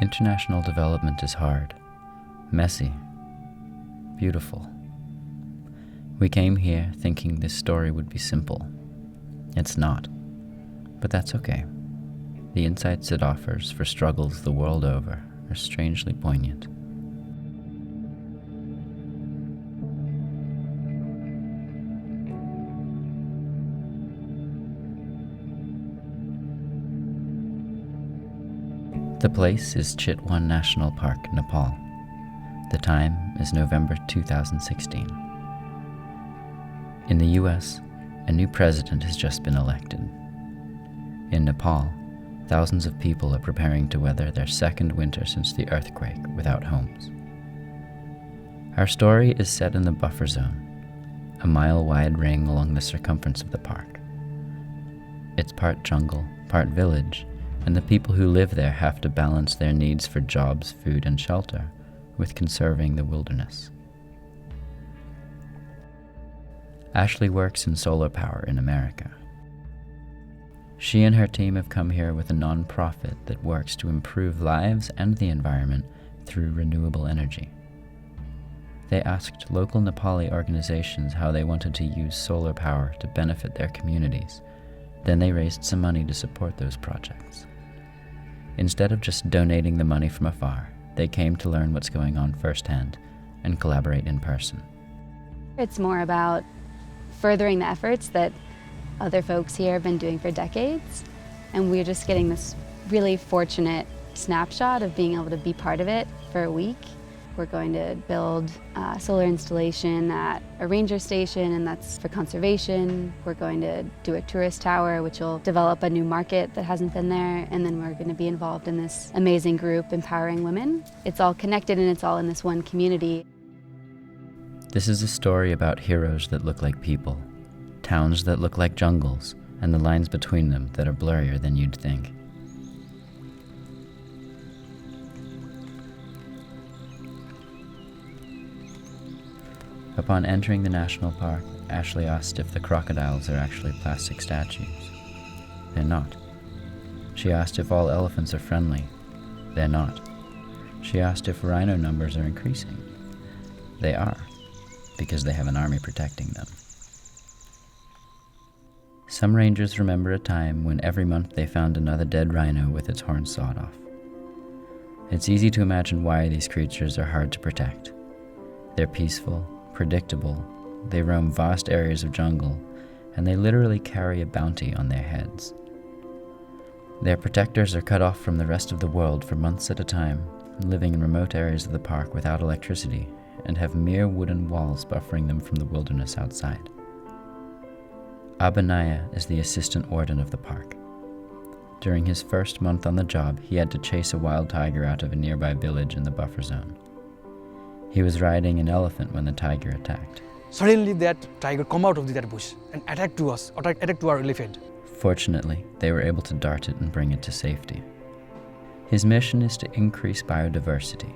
International development is hard, messy, beautiful. We came here thinking this story would be simple. It's not, but that's okay. The insights it offers for struggles the world over are strangely poignant. The place is Chitwan National Park, Nepal. The time is November 2016. In the US, a new president has just been elected. In Nepal, thousands of people are preparing to weather their second winter since the earthquake without homes. Our story is set in the Bufferzone, a mile-wide ring along the circumference of the park. It's part jungle, part village, and the people who live there have to balance their needs for jobs, food, and shelter with conserving the wilderness. Ashley works in solar power in America. She and her team have come here with a non-profit that works to improve lives and the environment through renewable energy. They asked local Nepali organizations how they wanted to use solar power to benefit their communities. Then they raised some money to support those projects. Instead of just donating the money from afar, they came to learn what's going on firsthand and collaborate in person. It's more about furthering the efforts that other folks here have been doing for decades, and we're just getting this really fortunate snapshot of being able to be part of it for a week. We're going to build a solar installation at a ranger station, and that's for conservation. We're going to do a tourist tower, which will develop a new market that hasn't been there, and then we're going to be involved in this amazing group empowering women. It's all connected and it's all in this one community. This is a story about heroes that look like people, towns that look like jungles, and the lines between them that are blurrier than you'd think. Upon entering the national park, Ashley asked if the crocodiles are actually plastic statues. They're not. She asked if all elephants are friendly. They're not. She asked if rhino numbers are increasing. They are, because they have an army protecting them. Some rangers remember a time when every month they found another dead rhino with its horns sawed off. It's easy to imagine why these creatures are hard to protect. They're peaceful, predictable, they roam vast areas of jungle, and they literally carry a bounty on their heads. Their protectors are cut off from the rest of the world for months at a time, living in remote areas of the park without electricity, and have mere wooden walls buffering them from the wilderness outside. Abhinaya is the assistant warden of the park. During his first month on the job, he had to chase a wild tiger out of a nearby village in the buffer zone. He was riding an elephant when the tiger attacked. Suddenly that tiger come out of that bush and attacked to us, attacked to our elephant. Fortunately, they were able to dart it and bring it to safety. His mission is to increase biodiversity.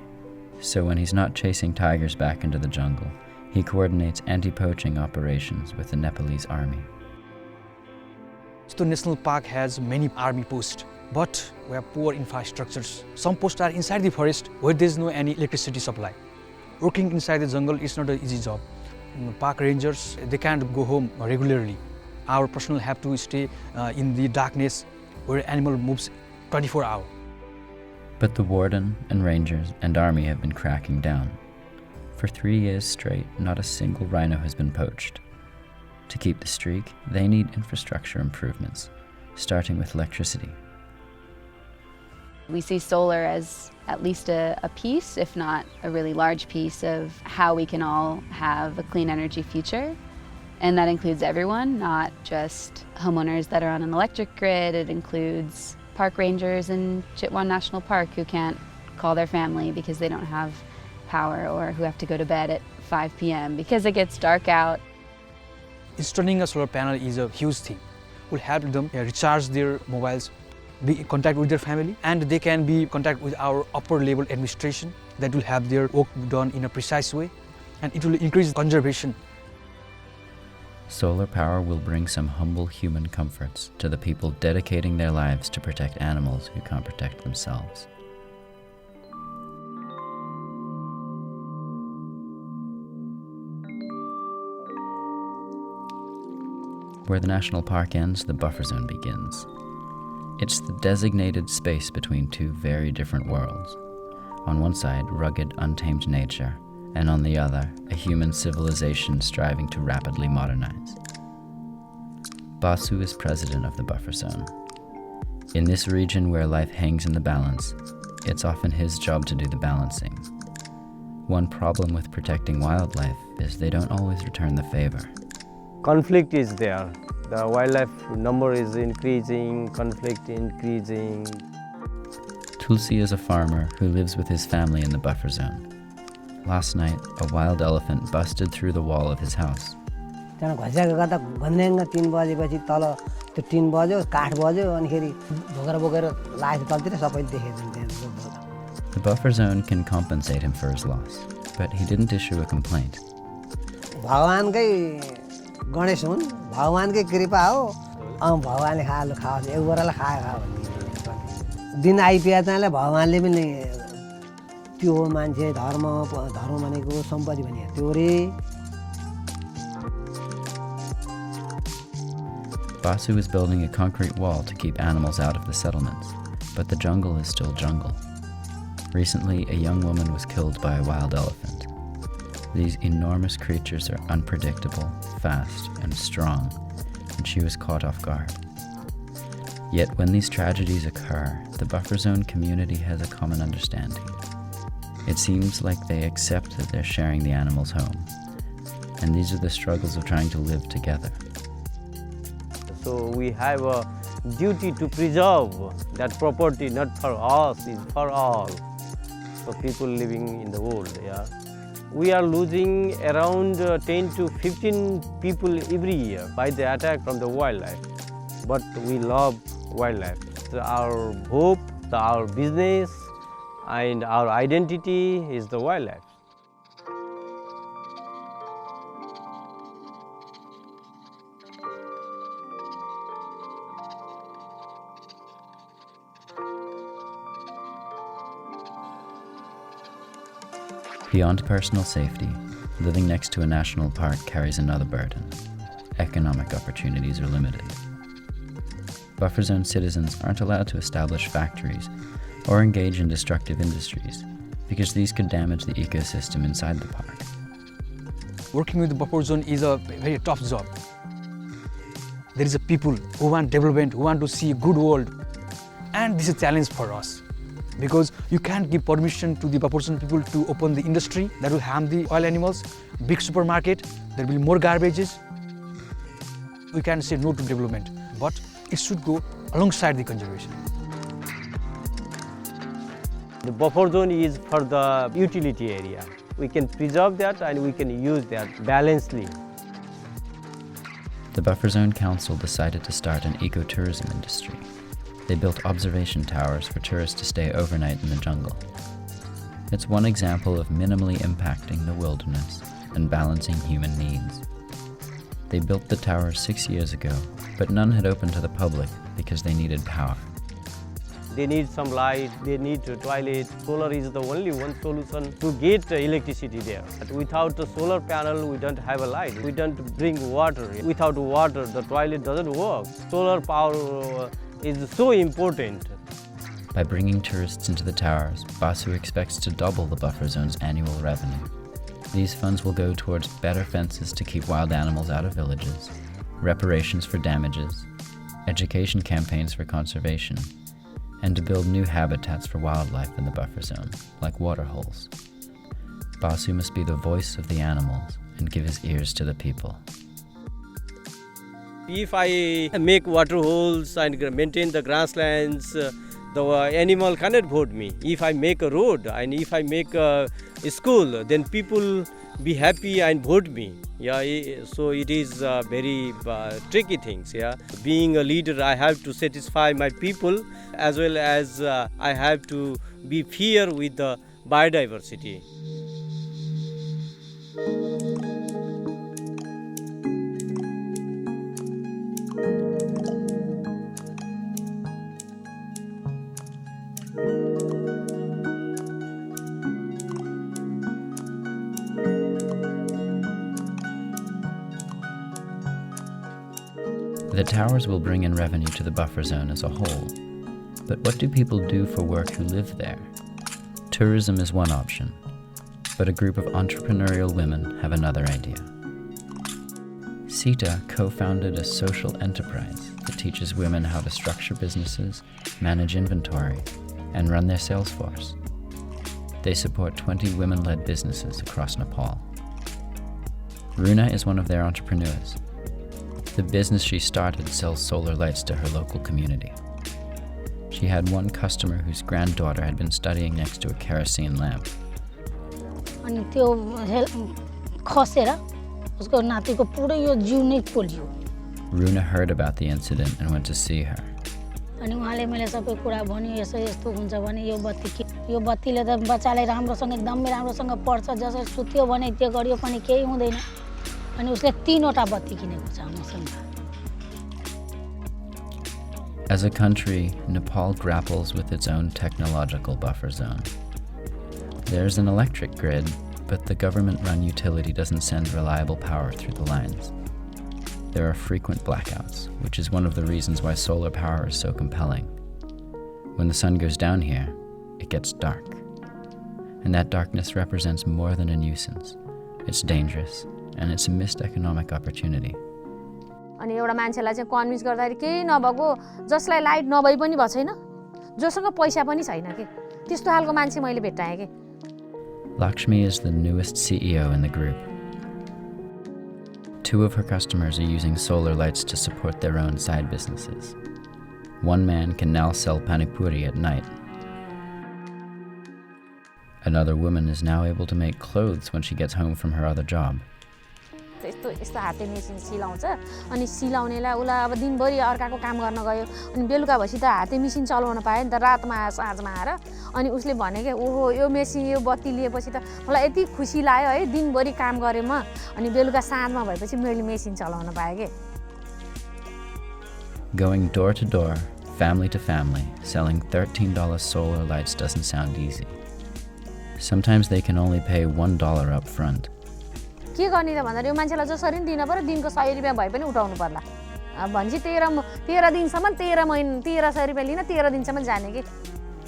So when he's not chasing tigers back into the jungle, he coordinates anti-poaching operations with the Nepalese army. The national park has many army posts, but we have poor infrastructures. Some posts are inside the forest where there is no any electricity supply. Working inside the jungle is not an easy job. Park rangers, they can't go home regularly. Our personnel have to stay in the darkness where animal moves 24 hours. But the warden and rangers and army have been cracking down. For 3 years straight, not a single rhino has been poached. To keep the streak, they need infrastructure improvements, starting with electricity. We see solar as at least a piece, if not a really large piece, of how we can all have a clean energy future. And that includes everyone, not just homeowners that are on an electric grid. It includes park rangers in Chitwan National Park who can't call their family because they don't have power, or who have to go to bed at 5 p.m. because it gets dark out. Installing a solar panel is a huge thing. Will help them recharge their mobiles, be in contact with their family, and they can be in contact with our upper level administration that will have their work done in a precise way, and it will increase conservation. Solar power will bring some humble human comforts to the people dedicating their lives to protect animals who can't protect themselves. Where the national park ends, the buffer zone begins. It's the designated space between two very different worlds. On one side, rugged, untamed nature, and on the other, a human civilization striving to rapidly modernize. Basu is president of the buffer zone. In this region where life hangs in the balance, it's often his job to do the balancing. One problem with protecting wildlife is they don't always return the favor. Conflict is there. The wildlife number is increasing, conflict increasing. Tulsi is a farmer who lives with his family in the buffer zone. Last night, a wild elephant busted through the wall of his house. त्यो tin बज्यो काठ बज्यो अनि खेरि ढोकेर बोकेर लास तलतिर सबै देखेछन् त्यहाँ। The buffer zone can compensate him for his loss, but he didn't issue a complaint. भगवानकै Ganesh हुन्, भगवानकै कृपा हो। भगवानले खालु खाओस्, एक बोरालाई खायो भन्ने दिन आइपुग्यो चाहिँ भगवानले पनि त्यो मान्छे धर्म भनेको सम्पत्ति भने त्यो रे। Basu is building a concrete wall to keep animals out of the settlements, but the jungle is still jungle. Recently, a young woman was killed by a wild elephant. These enormous creatures are unpredictable, fast, and strong, and she was caught off guard. Yet when these tragedies occur, the buffer zone community has a common understanding. It seems like they accept that they're sharing the animal's home, and these are the struggles of trying to live together. So we have a duty to preserve that property, not for us, it's for all. So people living in the world, yeah. We are losing around 10 to 15 people every year by the attack from the wildlife. But we love wildlife. So our hope, our business, and our identity is the wildlife. Beyond personal safety, living next to a national park carries another burden. Economic opportunities are limited. Buffer zone citizens aren't allowed to establish factories or engage in destructive industries because these could damage the ecosystem inside the park. Working with the buffer zone is a very tough job. There is a people who want development, who want to see a good world, and this is a challenge for us. Because you can't give permission to the buffer zone people to open the industry that will harm the wild animals, big supermarket, there will be more garbages. We can't say no to development, but it should go alongside the conservation. The buffer zone is for the utility area. We can preserve that and we can use that balancedly. The Buffer Zone Council decided to start an ecotourism industry. They built observation towers for tourists to stay overnight in the jungle. It's one example of minimally impacting the wilderness and balancing human needs. They built the towers 6 years ago, but none had opened to the public because they needed power. They need some light, they need a toilet. Solar is the only one solution to get electricity there. But without a solar panel, we don't have a light. We don't bring water. Without water, the toilet doesn't work. Solar power is so important. By bringing tourists into the towers, Basu expects to double the buffer zone's annual revenue. These funds will go towards better fences to keep wild animals out of villages, reparations for damages, education campaigns for conservation, and to build new habitats for wildlife in the buffer zone, like waterholes. Basu must be the voice of the animals and give his ears to the people. If I make water holes and maintain the grasslands, the animal cannot vote me. If I make a road and if I make a school, then people be happy and vote me. Yeah, so it is very tricky things. Yeah, being a leader, I have to satisfy my people as well as I have to be fair with the biodiversity. The towers will bring in revenue to the buffer zone as a whole. But what do people do for work who live there? Tourism is one option, but a group of entrepreneurial women have another idea. Sita co-founded a social enterprise that teaches women how to structure businesses, manage inventory, and run their sales force. They support 20 women-led businesses across Nepal. Runa is one of their entrepreneurs. The business she started sells solar lights to her local community. She had one customer whose granddaughter had been studying next to a kerosene lamp. अनि त्यो खसेर उसको नातिको पुरै यो जिउ नै पोल्यो Runa heard about the incident and went to see her. अनि उहाँले मैले सबै कुरा भन्यो यसो यस्तो हुन्छ भने यो बत्तीले त बच्चालाई राम्रोसँग एकदमै राम्रोसँग पढ्छ जसो सुत्यो भने त्यो गरियो पनि केही हुँदैन अनि उसले 3वटा बत्ती किनेको छ मसँग. As a country, Nepal grapples with its own technological buffer zone. There's an electric grid, but the government-run utility doesn't send reliable power through the lines. There are frequent blackouts, which is one of the reasons why solar power is so compelling. When the sun goes down here, it gets dark. And that darkness represents more than a nuisance. It's dangerous, and it's a missed economic opportunity. अनि एउटा मान्छेलाई चाहिँ convince गर्दाखेरि केही नभएको जसलाई light नभई पनि भएको छैन जोसँग पैसा पनि छैन के त्यस्तो खालको मान्छे मैले भेटाएँ के. Lakshmi is the newest CEO in the group. 2 of her customers are using solar lights to support their own side businesses. One man can now sell panipuri at night. Another woman is now able to make clothes when she gets home from her other job. यस्तो हाते machine सिलाउँछ अनि सिलाउनेलाई उला अब दिनभरि अर्काको काम गर्न गयो अनि बेलुका भएपछि त हाते मेसिन चलाउन पायो नि त रातमा साँझमा आएर अनि उसले भने के ओहो यो मेसिन यो बत्ती लिएपछि त मलाई यति खुसी लाग्यो है दिनभरि काम गरे म अनि बेलुका साँझमा भएपछि मैले मेसिन चलाउन पाएँ के. Going door to door, family to family, selling $13 solar lights doesn't sound easy. Sometimes they can only pay $1 up front. के गर्ने त भन्दा यो मान्छेलाई जसरी दिन पर्यो दिनको 100 रुपैयाँ भए पनि उठाउनु पर्ला भन्छ 13 दिनसम्म 1300 रुपैयाँ लिन 13 दिनसम्म जाने के.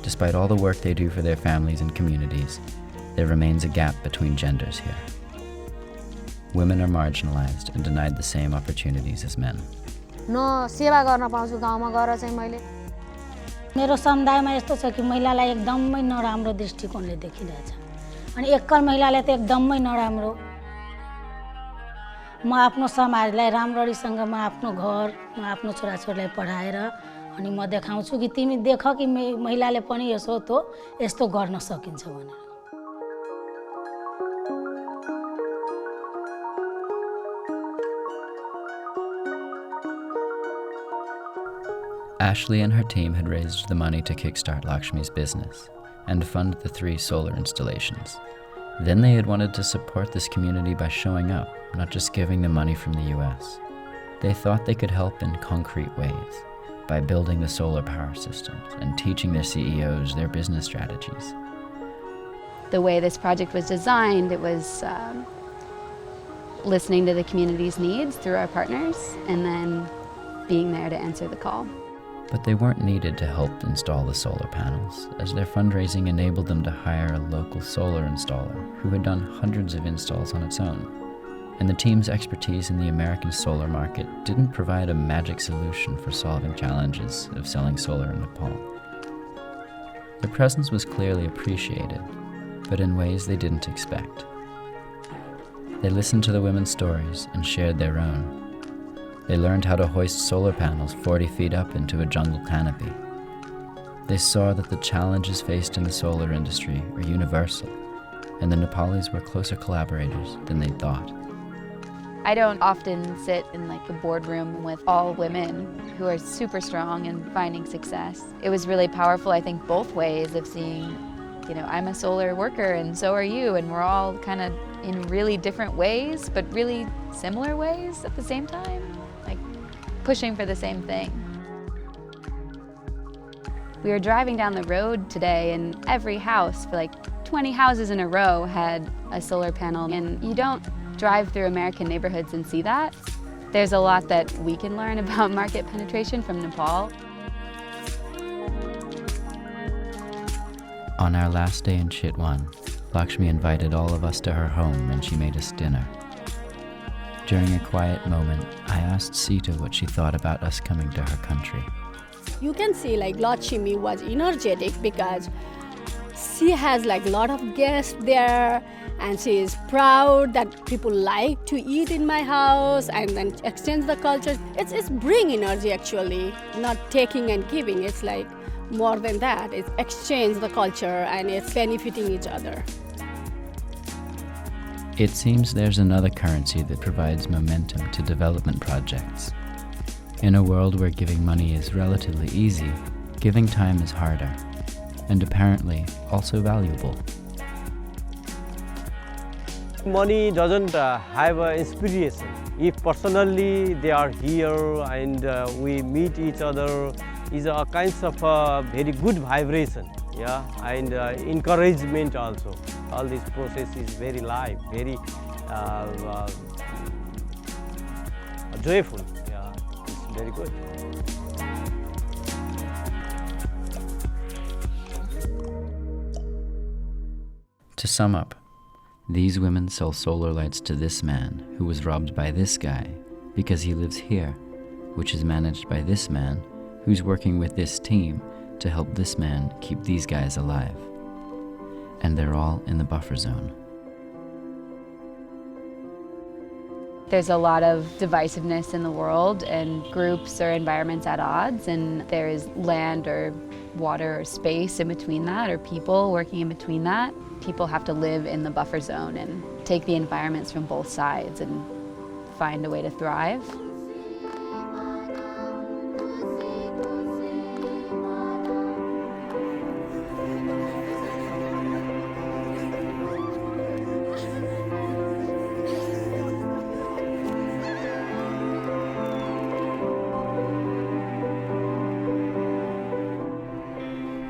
Despite all the work they do for their families and communities, there remains a gap between genders here. Women are marginalized and denied the same opportunities as men. न सेवा गर्न पाउँछु गाउँमा गएर चाहिँ मैले. मेरो समुदायमा यस्तो छ कि महिलालाई एकदमै नराम्रो दृष्टिकोणले देखिरहेछ अनि एकल महिलाले त एकदमै नराम्रो. म आफ्नो समाजलाई राम्ररीसँग म आफ्नो घर म आफ्नो छोराछोरीलाई पढाएर अनि म देखाउँछु कि तिमी देख कि महिलाले पनि यस्तो गर्न सकिन्छ भनेर. Ashley and her team had raised the money to kickstart Lakshmi's business and fund the 3 solar installations. Then they had wanted to support this community by showing up, not just giving them money from the US. They thought they could help in concrete ways, by building the solar power systems and teaching their CEOs their business strategies. The way this project was designed, it was listening to the community's needs through our partners and then being there to answer the call. But they weren't needed to help install the solar panels, as their fundraising enabled them to hire a local solar installer who had done hundreds of installs on its own. And the team's expertise in the American solar market didn't provide a magic solution for solving challenges of selling solar in Nepal. Their presence was clearly appreciated, but in ways they didn't expect. They listened to the women's stories and shared their own. They learned how to hoist solar panels 40 feet up into a jungle canopy. They saw that the challenges faced in the solar industry are universal, and the Nepalis were closer collaborators than they thought. I don't often sit in like a boardroom with all women who are super strong and finding success. It was really powerful, I think, both ways of seeing, I'm a solar worker and so are you, and we're all kind of in really different ways, but really similar ways at the same time, like pushing for the same thing. We were driving down the road today and every house, for like 20 houses in a row, had a solar panel, and you don't drive through American neighborhoods and see that. There's a lot that we can learn about market penetration from Nepal. On our last day in Chitwan, Lakshmi invited all of us to her home and she made us dinner. During a quiet moment, I asked Sita what she thought about us coming to her country. You can see like Lakshmi was energetic because she has like a lot of guests there and she is proud that people like to eat in my house and then exchange the culture. It's bring energy actually, not taking and giving. It's like more than that. It's exchange the culture and it's benefiting each other. It seems there's another currency that provides momentum to development projects. In a world where giving money is relatively easy, giving time is harder, and apparently also valuable. Money doesn't have an inspiration. If personally they are here and we meet each other, is a kind of very good vibration, yeah, and encouragement also. All this process is very live, very joyful. Yeah, it's very good. To sum up, these women sell solar lights to this man who was robbed by this guy because he lives here, which is managed by this man who's working with this team to help this man keep these guys alive. And they're all in the buffer zone. There's a lot of divisiveness in the world and groups or environments at odds, and there is land or water or space in between that, or people working in between that. People have to live in the buffer zone and take the environments from both sides and find a way to thrive.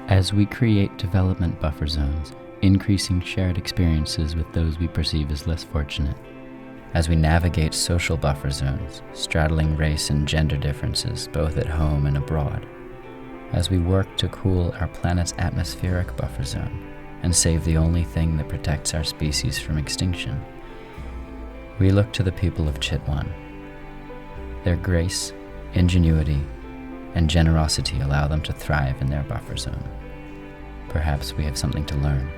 As we create development buffer zones, increasing shared experiences with those we perceive as less fortunate, as we navigate social buffer zones, straddling race and gender differences both at home and abroad, as we work to cool our planet's atmospheric buffer zone and save the only thing that protects our species from extinction, we look to the people of Chitwan. Their grace, ingenuity, and generosity allow them to thrive in their buffer zone. Perhaps we have something to learn.